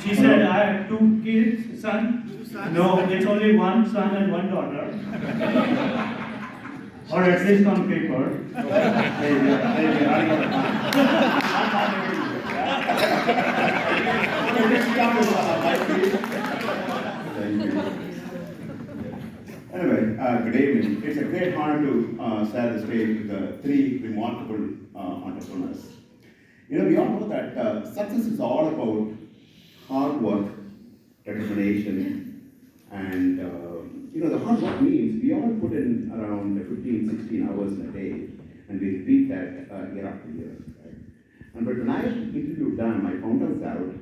She said, I have 2 kids, son. No, it's only 1 son and 1 daughter. Or at least on paper. Anyway, good evening. It's a great honor to share the stage with the 3 remarkable entrepreneurs. You know, we all know that success is all about hard work, determination, and you know, the hard work means we all put in around 15, 16 hours in a day, and we repeat that year after year. Right? And but when I interviewed them, I found out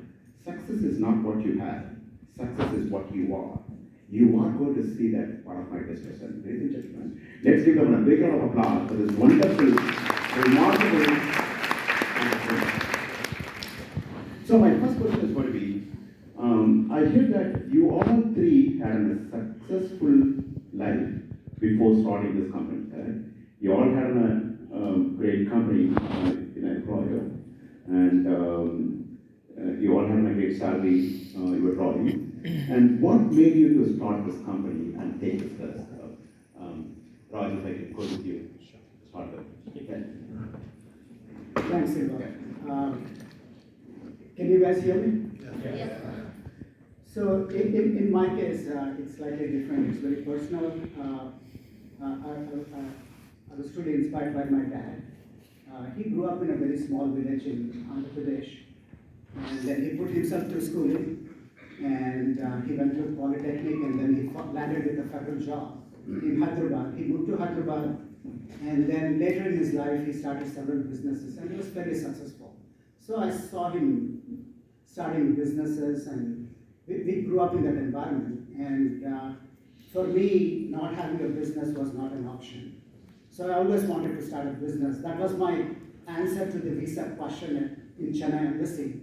success is not what you have, success is what you are. You are going to see that part of my discussion. Ladies and gentlemen, let's give them a big round of applause for this wonderful, remarkable entrepreneur. So my first question is going to be, I hear that you all 3 had a successful life before starting this company, correct? You all had a great company in employer, and you all had a great salary you were drawing. And what made you to start this company and take this first step? Raj, if I could go with you. Start with. Okay. Thanks, Siva. Can you guys hear me? Yes. So in my case, it's slightly different. It's very personal. I was truly inspired by my dad. He grew up in a very small village in Andhra Pradesh, and then he put himself through schooling, and he went through Polytechnic, and then he landed with a federal job in Hyderabad. He moved to Hyderabad, and then later in his life, he started several businesses, and he was very successful. So I saw him starting businesses, and we grew up in that environment. And for me, not having a business was not an option. So I always wanted to start a business. That was my answer to the visa question in Chennai Embassy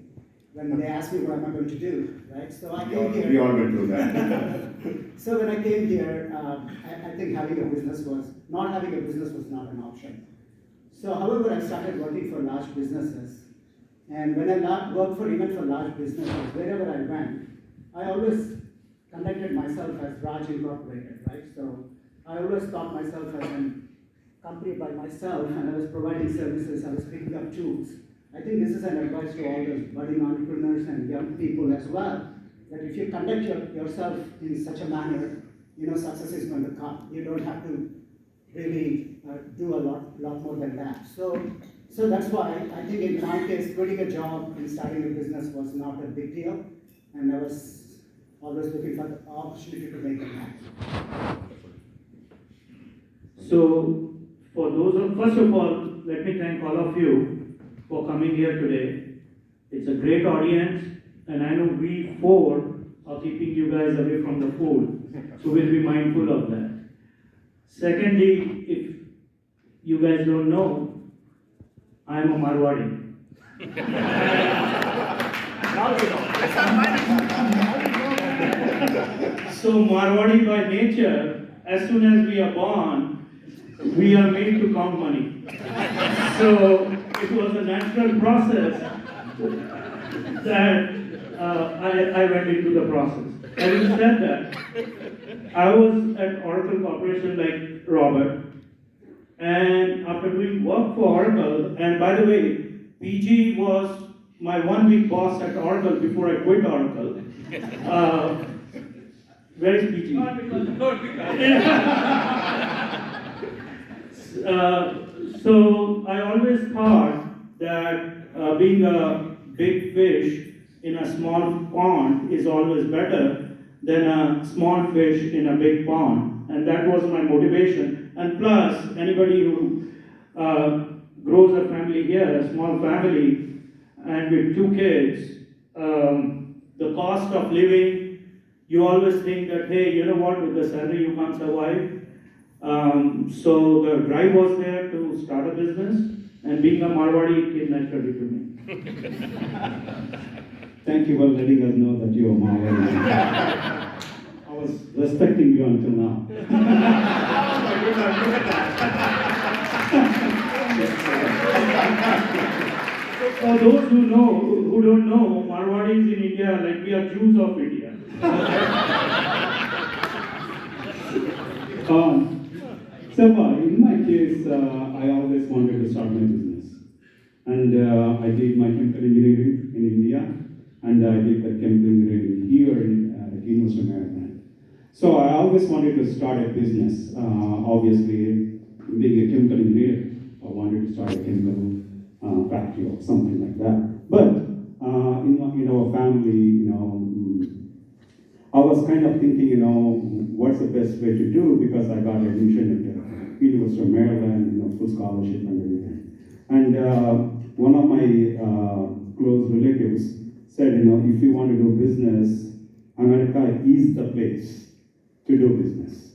when they asked me what am I going to do, right? So I came here. We all went through that. So when I came here, I think not having a business was not an option. So however, I started working for large businesses. And when I worked even for large businesses, wherever I went, I always conducted myself as Raj Incorporated, right? So I always thought myself as a company by myself, and I was providing services, I was picking up tools. I think this is an advice to all those budding entrepreneurs and young people as well, that if you conduct yourself in such a manner, you know, success is going to come. You don't have to really do a lot more than that. So that's why I think in my case, quitting a job and starting a business was not a big deal, and I was always looking for the opportunity to make it happen. So, first of all, let me thank all of you for coming here today. It's a great audience, and I know we 4 are keeping you guys away from the food, so we'll be mindful of that. Secondly, if you guys don't know, I am a Marwadi. So Marwadi by nature, as soon as we are born, we are made to count money. So it was a natural process that I went into the process. Having said that, I was at Oracle Corporation like Robert, and after doing work for Oracle, and by the way, PG was my 1 week boss at Oracle before I quit Oracle. Where is PG? So I always thought that being a big fish in a small pond is always better than a small fish in a big pond, and that was my motivation. And plus, anybody who grows a family here, a small family, and with 2 kids, the cost of living, you always think that, hey, you know what, with the salary you can't survive. So the drive was there to start a business, and being a Marwadi came naturally to me. Thank you for letting us know that you are Marwadi. I was respecting you until now. For those who don't know, Marwadis in India, like we are Jews of India. In my case, I always wanted to start my business. And I did my chemical engineering in India, and I did the chemical engineering here at University of Maryland. So I always wanted to start a business. Obviously, being a chemical engineer, I wanted to start a chemical factory or something like that. But in our family, I was kind of thinking, what's the best way to do, because I got admission at the University of Maryland, full scholarship and everything. And one of my close relatives said, if you want to do business, America is the place to do business.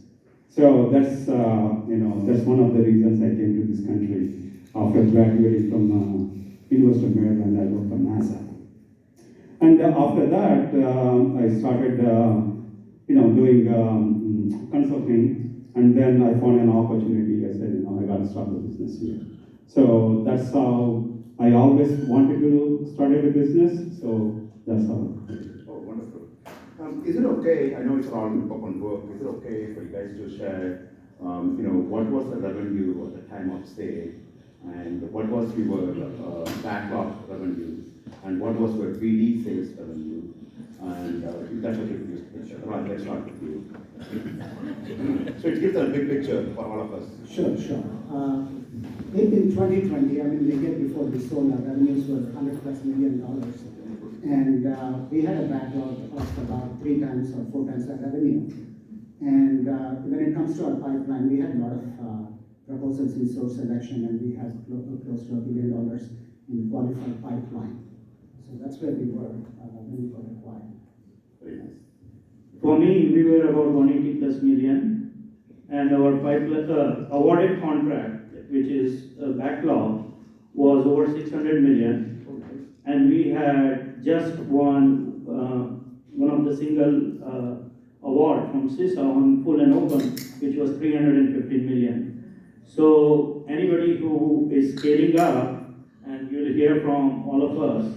So that's one of the reasons I came to this country. After graduating from University of Maryland, I worked for NASA. And after that, I started, doing consulting, and then I found an opportunity. I said, I got to start the business here. So that's how I always wanted to start a business. So that's how. Oh, wonderful. Is it okay? I know it's all open work. Is it okay for you guys to share? What was the revenue at the time of stay, and what was your backlog revenue, and what was your BD sales revenue? And if that's okay with you, Raj, let's start with you. So it gives a big picture for all of us. Sure. In 2020, the year before we sold, our revenues were $100+ million. And we had a backlog of about 3 times or 4 times that revenue. And when it comes to our pipeline, we had a lot of proposals in source selection, and we had close to $1 billion in qualified pipeline. So that's where we were when we got acquired. Very nice. For me, we were about 180+ million, and our awarded contract, which is a backlog, was over 600 million, and we had just won one of the single award from CISA on full and open, which was 350 million. So anybody who is scaling up, and you'll hear from all of us,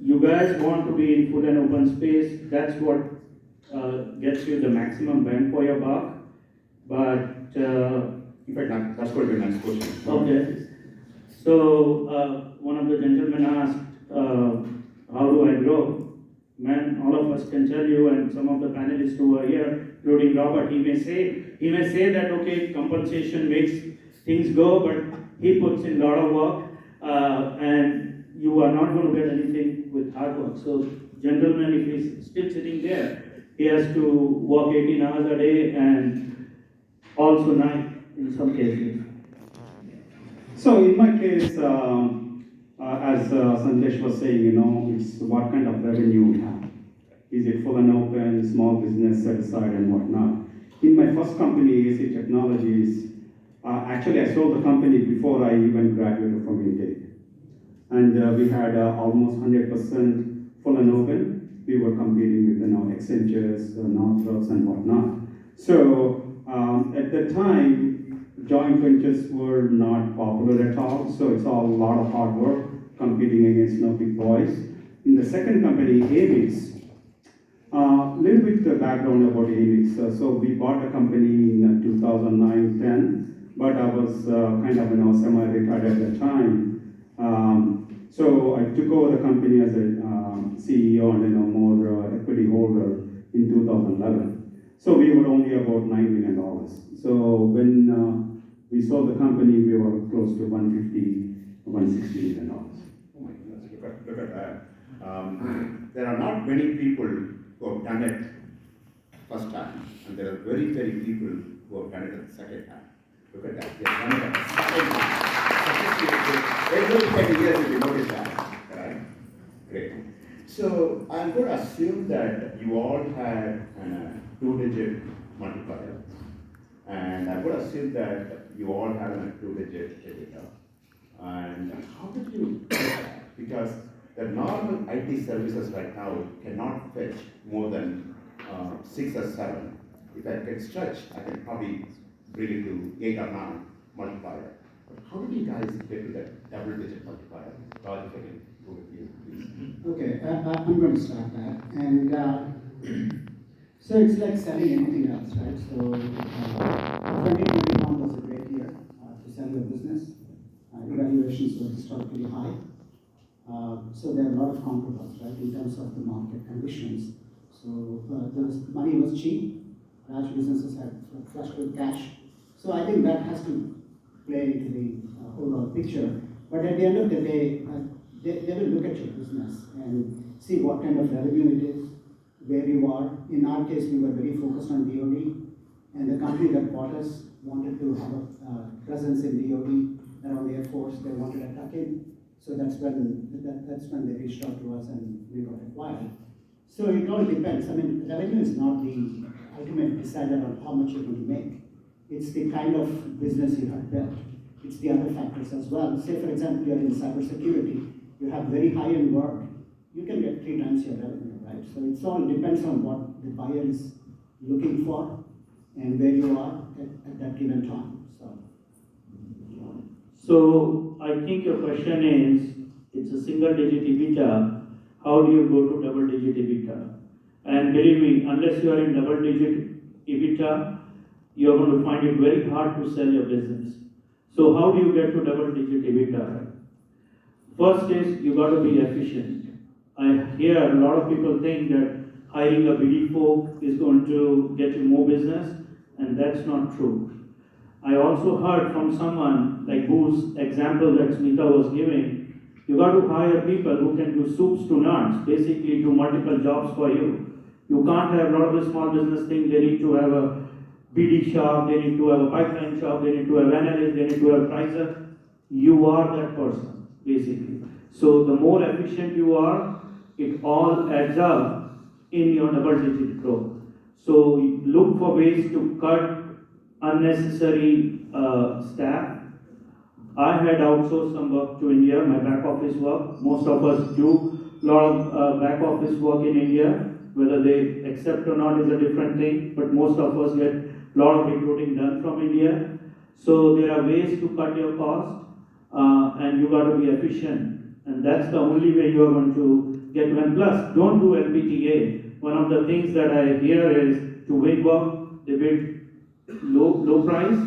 you guys want to be in full and open space. That's what gets you the maximum bang for your buck. But In fact, that's going to be the next question. okay. So one of the gentlemen asked, how do I grow? Man, all of us can tell you, and some of the panelists who are here, including Robert, he may say that okay, compensation makes things go, but he puts in a lot of work, and you are not going to get anything with hard work. So, gentleman, if he's still sitting there, he has to work 18 hours a day and also night in some cases. So in my case, as Sandesh was saying, it's what kind of revenue we have. Is it full and open, small business, set aside, and whatnot? In my first company, AC Technologies, actually I sold the company before I even graduated from Intake. And we had almost 100% full and open. We were competing with Accentures, Northrops, and whatnot. So at the time, joint ventures were not popular at all. So it's all a lot of hard work competing against big boys. In the second company, Amix, little bit background about Amix. So we bought the company in 2009-10, but I was kind of semi-retired at the time. So I took over the company as a CEO and more equity holder in 2011. So we were only about $9 million. So when we sold the company, we were close to $150, $160 million. Oh my goodness, look at that. There are not many people who have done it first time, and there are very, very people who have done it the second time. Look at that, they have done it the second time. Every 10 years, if you notice that, right? Great. So I'm going to assume that you all had a 2-digit multiplier, and I'm going to assume that you all had a 2-digit EBITDA. And how did you do that? Because the normal IT services right now cannot fetch more than 6 or 7. If I can stretch, I can probably bring it to 8 or 9 multiplier. How did you guys get to that double-digit multiplier? Raj, if I can go with you, please. Okay, I'm going to start that. And so it's like selling anything else, right? So 2021 was a great year to sell your business. Evaluations were historically high. So there are a lot of comparables, right, in terms of the market conditions. So money was cheap. Large businesses had flushed with cash. So I think that has to play into the overall picture. But at the end of the day, they will look at your business and see what kind of revenue it is, where you are. In our case, we were very focused on DoD, and the company that bought us wanted to have a presence in DoD around the Air Force. They wanted a tuck-in, so that's when they reached out to us and we got acquired. So it all depends. I mean, revenue is not the ultimate decider on how much you're going to make. It's the kind of business you have built. It's the other factors as well. Say, for example, you're in cybersecurity, you have very high-end work, you can get 3 times your revenue, right? So it all depends on what the buyer is looking for and where you are at that given time. So I think your question is, it's a single digit EBITDA, how do you go to double digit EBITDA? And believe me, unless you are in double digit EBITDA, you're going to find it very hard to sell your business. So how do you get to double digit EBITDA? First is, you got to be efficient. I hear a lot of people think that hiring a BD folk is going to get you more business, and that's not true. I also heard from someone, like whose example that Smita was giving, you got to hire people who can do soups to nuts, basically do multiple jobs for you. You can't have a lot of the small business things, they need to have a BD shop, they need to have a pipeline shop, they need to have analyst, they need to have pricer. You are that person, basically. So the more efficient you are, it all adds up in your double-digit growth. So look for ways to cut unnecessary staff. I had outsourced some work to India, my back office work. Most of us do a lot of back office work in India. Whether they accept or not is a different thing, but most of us get a lot of recruiting done from India. So there are ways to cut your cost, and you got to be efficient. And that's the only way you are going to get one. Plus, don't do LPTA. One of the things that I hear is to win work, they bid low price.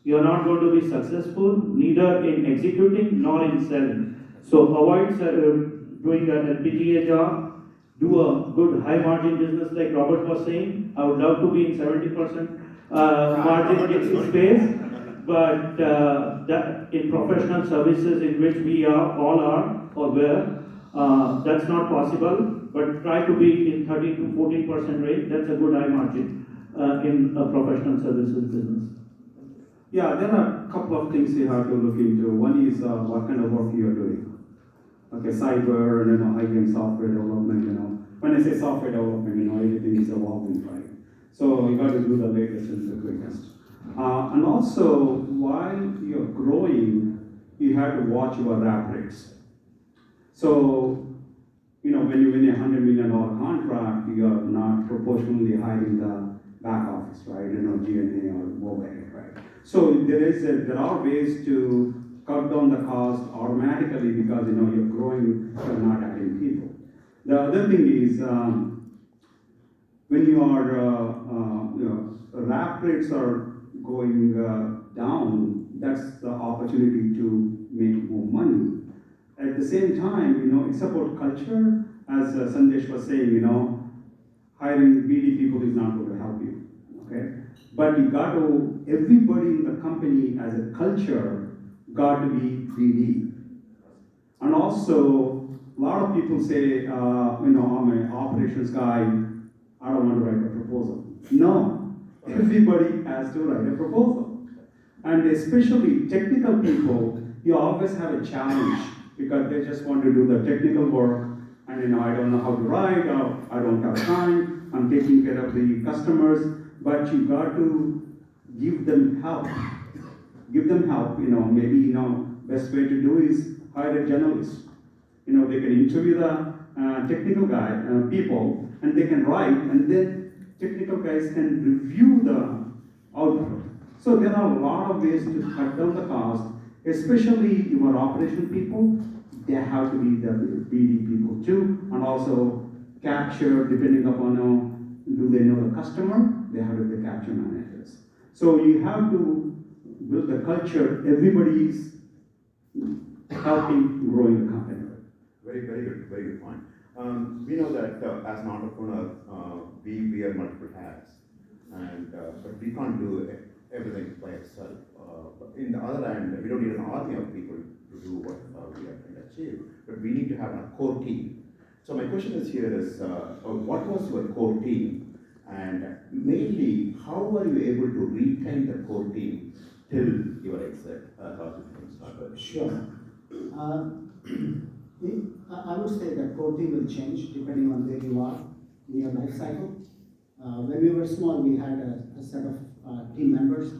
You are not going to be successful, neither in executing nor in selling. So avoid doing an LPTA job. Do a good high margin business like Robert was saying. I would love to be in 70% margin space, but that in professional services in which we all are or were, that's not possible. But try to be in 13 to 14% range. That's a good high margin in a professional services business. Yeah, there are a couple of things you have to look into. One is what kind of work you are doing. Okay, cyber and high-end software development. When I say software development, everything is evolving, right? So you got to do the latest and the quickest. And also, while you're growing, you have to watch your rap rates. So, when you win a $100 million contract, you are not proportionally hiring the back office, right? G&A or overhead, right? So there are ways to cut down the cost automatically because you're growing, you're not adding people. The other thing is when your rap rates are going down, that's the opportunity to make more money. At the same time, it's about culture. As Sandesh was saying, hiring BD people is not going to help you. Okay, but you got to, everybody in the company as a culture got to be BD. And also, a lot of people say, I'm an operations guy, I don't want to write a proposal. No, everybody has to write a proposal. And especially technical people, you always have a challenge because they just want to do the technical work and I don't know how to write, or I don't have time, I'm taking care of the customers, but you got to give them help. Give them help, maybe, best way to do is hire a journalist. They can interview the technical people, and they can write, and then technical guys can review the output. So there are a lot of ways to cut down the cost especially your operation people, they have to be the BD people too, and also capture, depending upon do they know the customer, they have to be the capture managers. So you have to build the culture, everybody's helping growing the company. Very good point. We know that as an entrepreneur, we wear multiple hats, and but we can't do everything by ourselves. But in the other hand, we don't need an army of people to do what we are trying to achieve. But we need to have a core team. So my question is here is, what was your core team, and mainly how were you able to retain the core team till your exit? How did you start with? Sure. I would say that core team will change depending on where you are in your life cycle. When we were small, we had a set of team members,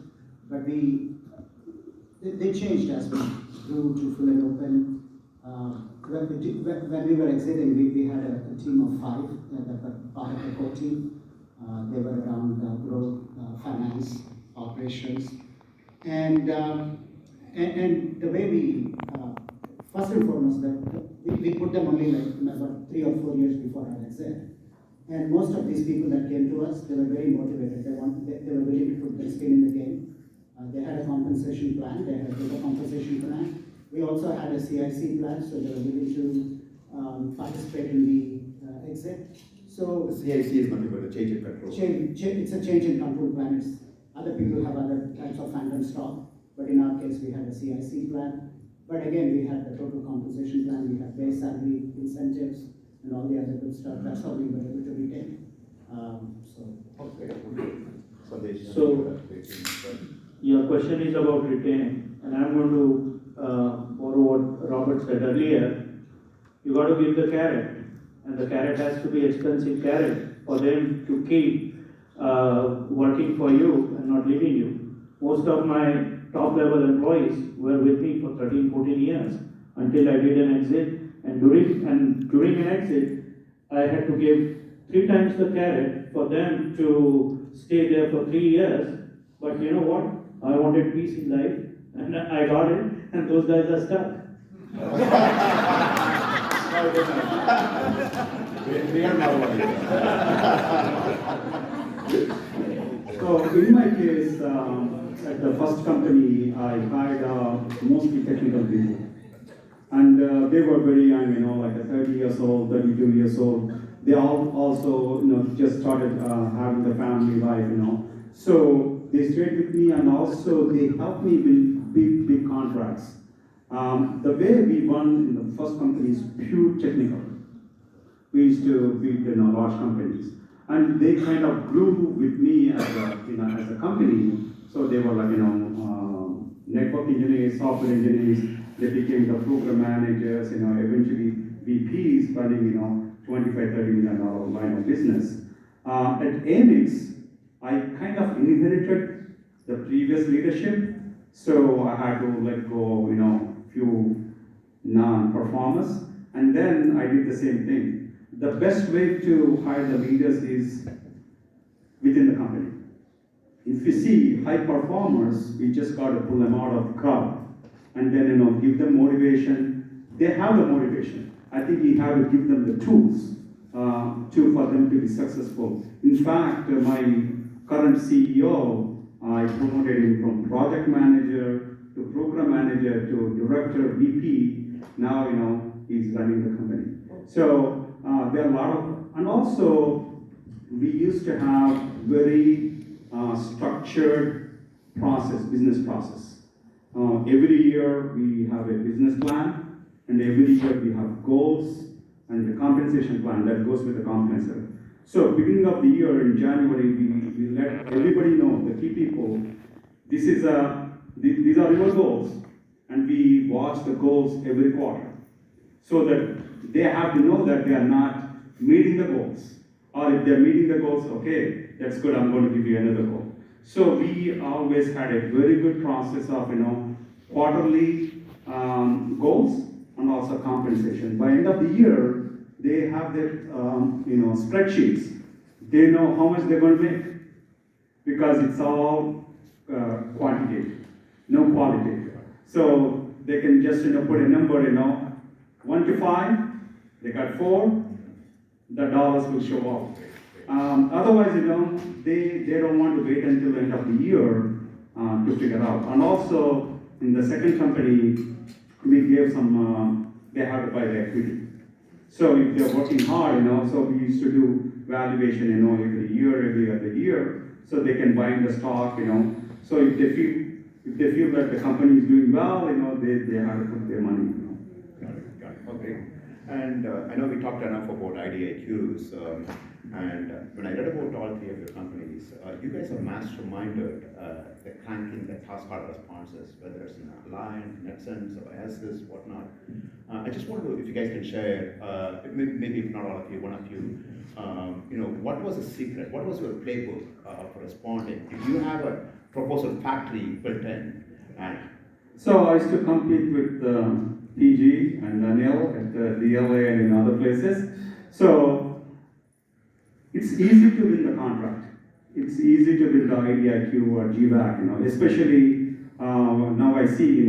but they changed as we grew to full and open. When we were exiting, we had a team of 5 that were part of the core team. They were around growth, finance, operations, and the way we first and foremost, we put them only like about 3 or 4 years before our exit. And most of these people that came to us, they were very motivated. They were willing to put their skin in the game. They had a compensation plan. They had a bigger compensation plan. We also had a CIC plan, so they were willing to participate in the exit. So The CIC is nothing but a change in control. it's a change in control plan. Other people have other types of phantom stock, but in our case, we had a CIC plan. But again, we had the total compensation plan. We had base salary, incentives, and all the other good stuff. That's how we were able to retain. Okay. Sandesh, So- Your question is about retaining, and I'm going to borrow what Robert said earlier. You got to give the carrot, and the carrot has to be expensive carrot for them to keep working for you and not leaving you. Most of my top level employees were with me for 13, 14 years until I did an exit, and during an exit, I had to give 3 times the carrot for them to stay there for 3 years. But you know what? I wanted peace in life, and I got it, and those guys are stuck. We are now worried. So in my case, at the first company, I hired mostly technical people. And they were very young, like 30 years old, 32 years old. They all also, just started having the family life. So they stayed with me, and also they helped me with big contracts. The way we won in the first company is pure technical. We used to beat large companies, and they kind of grew with me as a company. So they were like network engineers, software engineers. They became the program managers. Eventually VPs running 25-30 million dollar line of business. At Amex, I kind of inherited the previous leadership, so I had to let go, few non-performers, and then I did the same thing. The best way to hire the leaders is within the company. If you see high performers, we just got to pull them out of the crowd, and then give them motivation. They have the motivation. I think we have to give them the tools for them to be successful. In fact, my current CEO, I promoted him from project manager to program manager to director, VP. Now, he's running the company. So there are a lot of, and also we used to have very structured business process. Every year we have a business plan, and every year we have goals and the compensation plan that goes with the compensation. So beginning of the year in January, we let everybody know, the key people, these are your goals, and we watch the goals every quarter, so that they have to know that they are not meeting the goals, or if they're meeting the goals, okay, that's good, I'm going to give you another goal. So we always had a very good process of quarterly goals and also compensation. By end of the year, they have their spreadsheets. They know how much they're going to make, because it's all quantitative, no qualitative. So they can just, put a number, 1 to 5, they got 4, the dollars will show up. Otherwise, they don't want to wait until the end of the year to figure out. And also, in the second company, we gave some, they have to buy the equity. So if they're working hard, so we used to do valuation, every other year, so they can buy in the stock, So if they feel that the company is doing well, they have to put their money, Got it, okay. And I know we talked enough about IDIQs, and when I read about all three of your companies, you guys have masterminded the cranking the task order responses, whether it's in Align, NetSense, or Assist, whatnot. I just wonder if you guys can share, maybe if not all of you, one of you, what was the secret? What was your playbook for responding? Did you have a proposal factory built in? And So I used to compete with PG and Anil at the DLA and in other places. So it's easy to win the contract. It's easy to win the IDIQ or GVAC, especially now I see,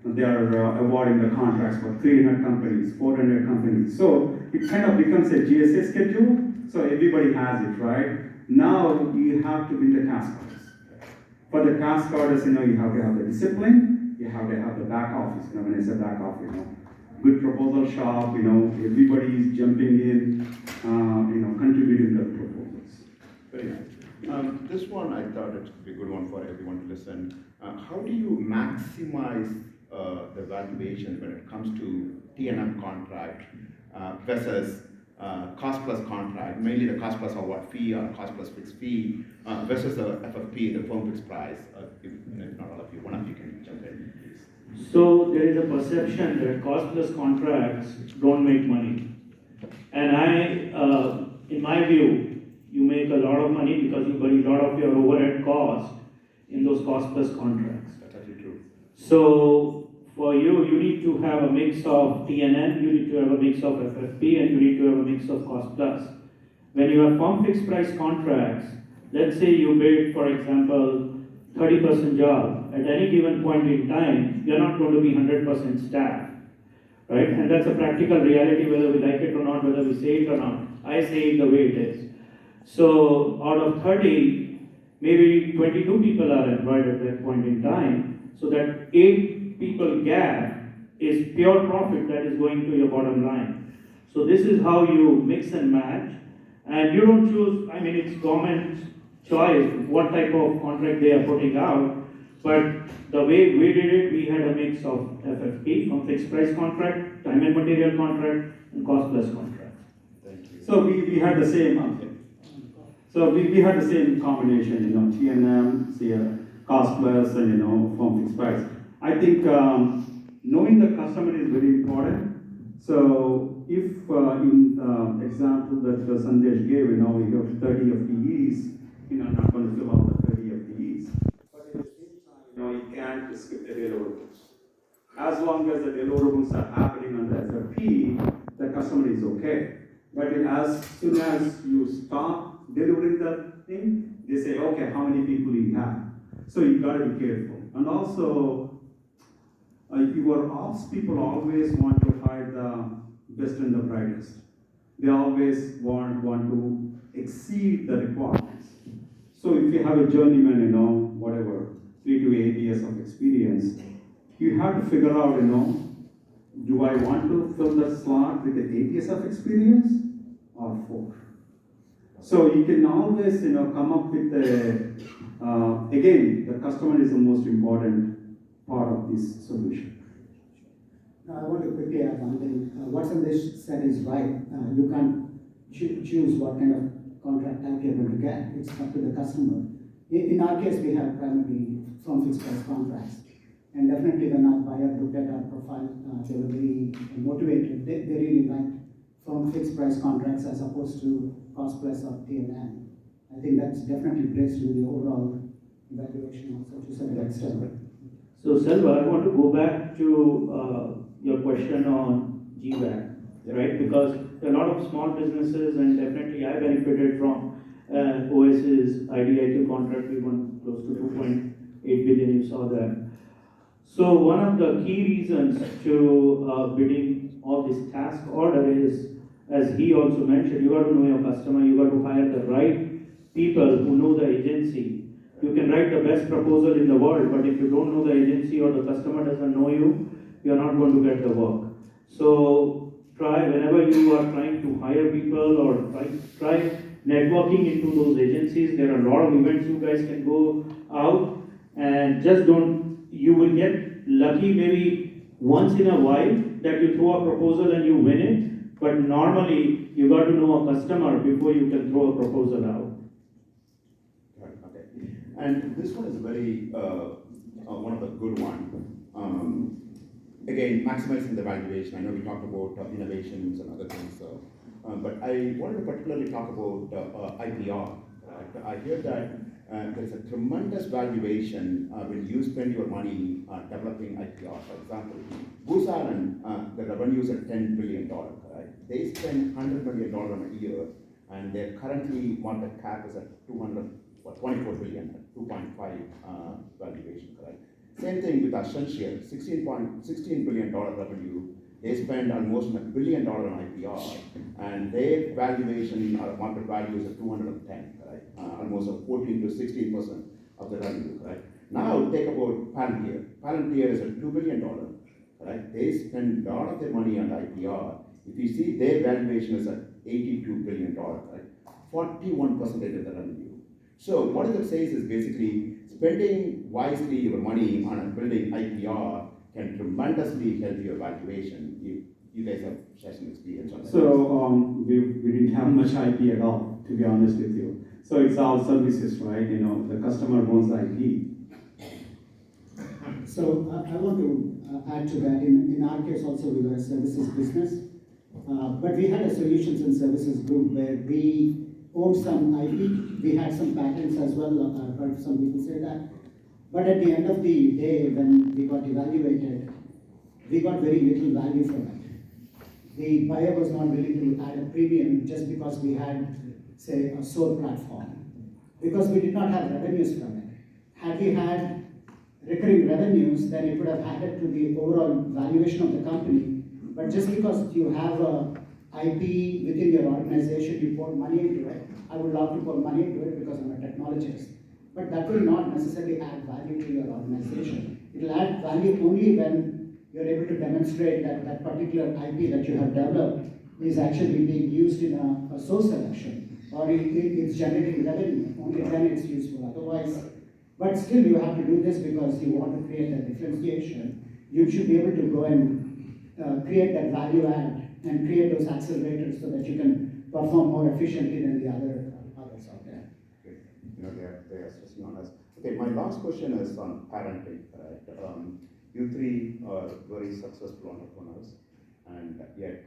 they are awarding the contracts for 300 companies, 400 companies. So it kind of becomes a GSA schedule, so everybody has it, right? Now you have to win the task orders. For the task orders, you have to have the discipline, you have to have the back office. When I say back office, good proposal shop, everybody is jumping in, contributing to the proposals. very nice. This one I thought it would be a good one for everyone to listen. How do you maximize the valuation when it comes to T&M contract versus cost plus contract, mainly the cost plus award fee or cost plus fixed fee versus the FFP, the firm fixed price? If not all of you, one of you can jump in, please. So there is a perception that cost plus contracts don't make money. And in my view, you make a lot of money because you bury a lot of your overhead cost in those cost plus contracts. That's actually true. So for you, you need to have a mix of T&M, you need to have a mix of FFP, and you need to have a mix of cost plus. When you have firm fixed price contracts, let's say you bid, for example, 30% job, at any given point in time, you're not going to be 100% staff, right? And that's a practical reality, whether we like it or not, whether we say it or not. I say it the way it is. So out of 30, maybe 22 people are employed at that point in time, so that 8 people gap is pure profit that is going to your bottom line. So this is how you mix and match, and you don't choose, it's government's choice what type of contract they are putting out, but the way we did it, we had a mix of FFP, from fixed price contract, time and material contract, and cost plus contract. Thank you. So we had the same, so we had the same combination, T&M, cost plus, and firm fixed price. I think knowing the customer is very important. So if in example that Sandesh gave, you have 30 FTEs, you're not going to fill out the 30 FTEs. But at the same time, you can't skip the deliverables. As long as the deliverables are happening on the FFP, the customer is okay. But as soon as you stop delivering the thing, they say, okay, how many people you have? So you got to be careful. And also, your ops people always want to hire the best and the brightest. They always want to exceed the requirements. So if you have a journeyman, whatever, 3 to 8 years of experience, you have to figure out, do I want to fill the slot with the 8 years of experience or 4? So you can always, come up with again, the customer is the most important part of this solution. Now, I want to quickly add one thing. What Sandesh said is right. You can't choose what kind of contract type you're going to get. It's up to the customer. In our case, we have primarily firm fixed price contracts. And definitely when our buyer looked at our profile, they were very motivated. They really liked firm fixed price contracts as opposed to cost plus or T&M. I think that's definitely plays to the overall evaluation also to some extent. So Selva, I want to go back to your question on GVAC, right? Because there are a lot of small businesses, and definitely I benefited from OS's IDIQ contract. We won close to 2.8 billion, you saw that. So one of the key reasons to bidding all this task order is, as he also mentioned, you got to know your customer, you got to hire the right people who know the agency. You can write the best proposal in the world, but if you don't know the agency or the customer doesn't know you, you're not going to get the work. So try, whenever you are trying to hire people or try networking into those agencies. There are a lot of events you guys can go out, and just don't, you will get lucky maybe once in a while that you throw a proposal and you win it, but normally you got to know a customer before you can throw a proposal out. Right, okay. And this one is very, one of the good one. Again, maximizing the valuation. I know we talked about innovations and other things, but I wanted to particularly talk about IPR. Right? I hear that there's a tremendous valuation when you spend your money developing IPR. For example, Booz Allen, the revenues are $10 billion. Right? They spend $100 million a year, and their currently market cap is at 24 billion, 2.5 valuation. Correct? Same thing with Accenture, $16 billion revenue. They spend almost $1 billion on IPR, and their valuation, market value is at 210, right? Almost a 14 to 16% of the revenue, right? Now take about Palantir. Palantir is at $2 billion, right? They spend a lot of their money on IPR. If you see, their valuation is at $82 billion, right? 41% of the revenue. So what it says is basically spending wisely your money on building IPR can tremendously help your valuation. You guys have shared some experience on that. So we didn't have much IP at all, to be honest with you. So it's all services, right? You know, the customer wants IP. So I want to add to that. In our case also, we were a services business, but we had a solutions and services group where we owned some IP. We had some patents as well. I've heard some people say that. But at the end of the day, when we got evaluated, we got very little value from it. The buyer was not willing to add a premium just because we had, say, a sole platform, because we did not have revenues from it. Had we had recurring revenues, then it would have added to the overall valuation of the company. But just because you have a IP within your organization, you pour money into it. I would love to pour money into it because I'm a technologist. But that will not necessarily add value to your organization. It will add value only when you're able to demonstrate that that particular IP that you have developed is actually being used in a source selection, or it's generating revenue. Only then it's useful. Otherwise, but still you have to do this because you want to create that differentiation. You should be able to go and create that value add and create those accelerators so that you can perform more efficiently than the others out there. You know, they are stressing on us. Okay, my last question is on parenting. Right? You three are very successful entrepreneurs, and yet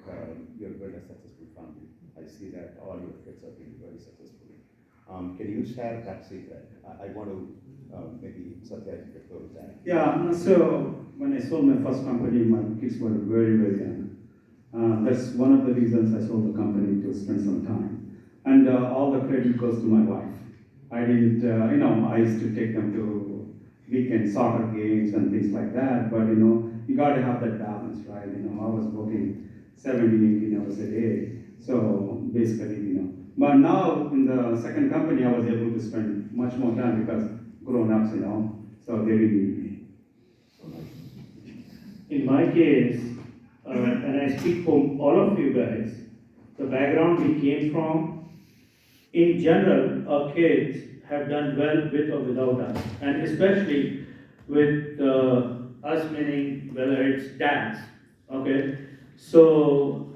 you're built a successful family. I see that all your kids are being very successful. Can you share that secret? I want to maybe Satya go with that. Yeah, so when I sold my first company, my kids were very, very young. That's one of the reasons I sold the company, to spend some time. And all the credit goes to my wife. I didn't, I used to take them to weekend soccer games and things like that, but you got to have that balance, right? I was working 70, 80 hours a day. So basically, but now in the second company, I was able to spend much more time because grown-ups, so they really need me. In my case, and I speak for all of you guys, the background we came from, in general, our kids have done well with or without us, and especially with us, meaning whether it's dads, okay? So,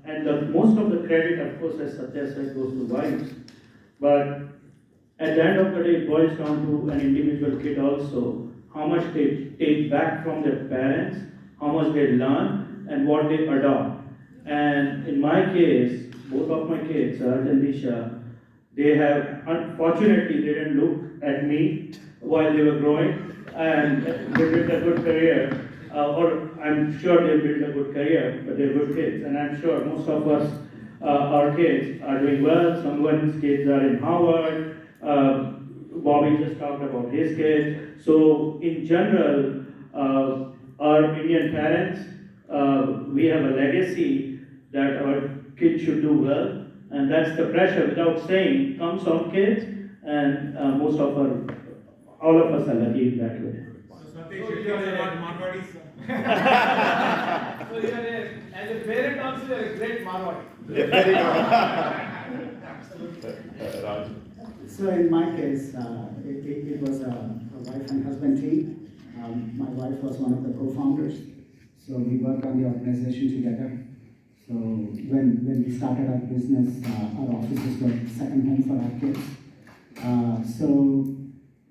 and most of the credit, of course, as Satya said, goes to wives, but at the end of the day, it boils down to an individual kid also, how much they take back from their parents, how much they learn, and what they adopt. And in my case, both of my kids, Raj and Disha, they have, unfortunately, they didn't look at me while they were growing, and they built a good career, or I'm sure they built a good career, but they're good kids, and I'm sure most of us, our kids are doing well. Someone's kids are in Harvard. Bobby just talked about his kids. So in general, our Indian parents, we have a legacy that our kids should do well, and that's the pressure, without saying, comes on kids, and all of us are lucky in that way. So you are not Marwadis. So you are as a parent also you are a great Marwadi. Yeah, very good. Raj. So in my case, it was a wife and husband team. My wife was one of the co-founders, so we worked on the organization together. So when we started our business, our offices were second home for our kids. So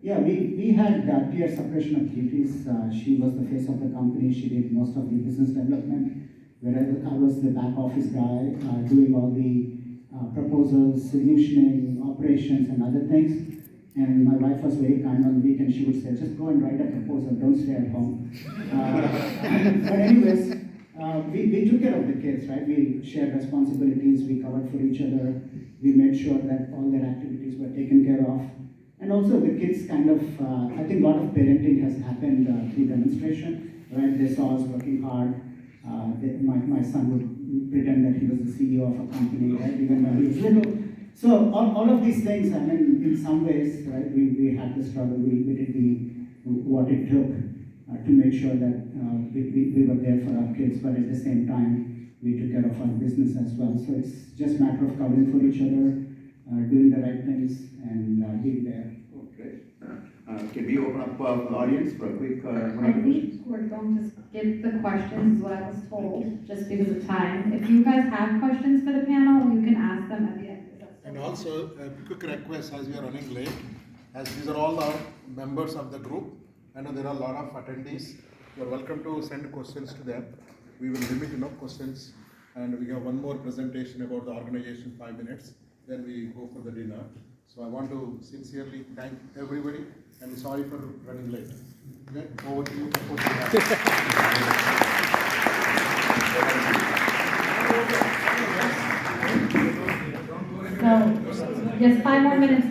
yeah, we had clear separation of duties. She was the face of the company. She did most of the business development, whereas I was the back office guy, doing all the proposals, solutioning, operations, and other things. And my wife was very kind on the weekend. She would say, just go and write a proposal, don't stay at home. But anyways, we took care of the kids, right? We shared responsibilities, we covered for each other, we made sure that all their activities were taken care of. And also the kids kind of, I think a lot of parenting has happened through demonstration, right? They saw us working hard. My son would pretend that he was the CEO of a company, right? Even when he was little. So all of these things, I mean, in some ways, right, we had the struggle, we did what it took to make sure that we were there for our kids, but at the same time, we took care of our business as well. So it's just a matter of covering for each other, doing the right things, and being there. Okay. Can we open up for the audience for a quick I think we're going to skip the questions, is what I was told, just because of time. If you guys have questions for the panel, you can ask them at the end. And also, a quick request as we are running late, as these are all our members of the group, I know there are a lot of attendees. You are welcome to send questions to them. We will limit questions, and we have one more presentation about the organization, 5 minutes, then we go for the dinner. So I want to sincerely thank everybody, and sorry for running late. Okay, over to you. So, just 5 more minutes.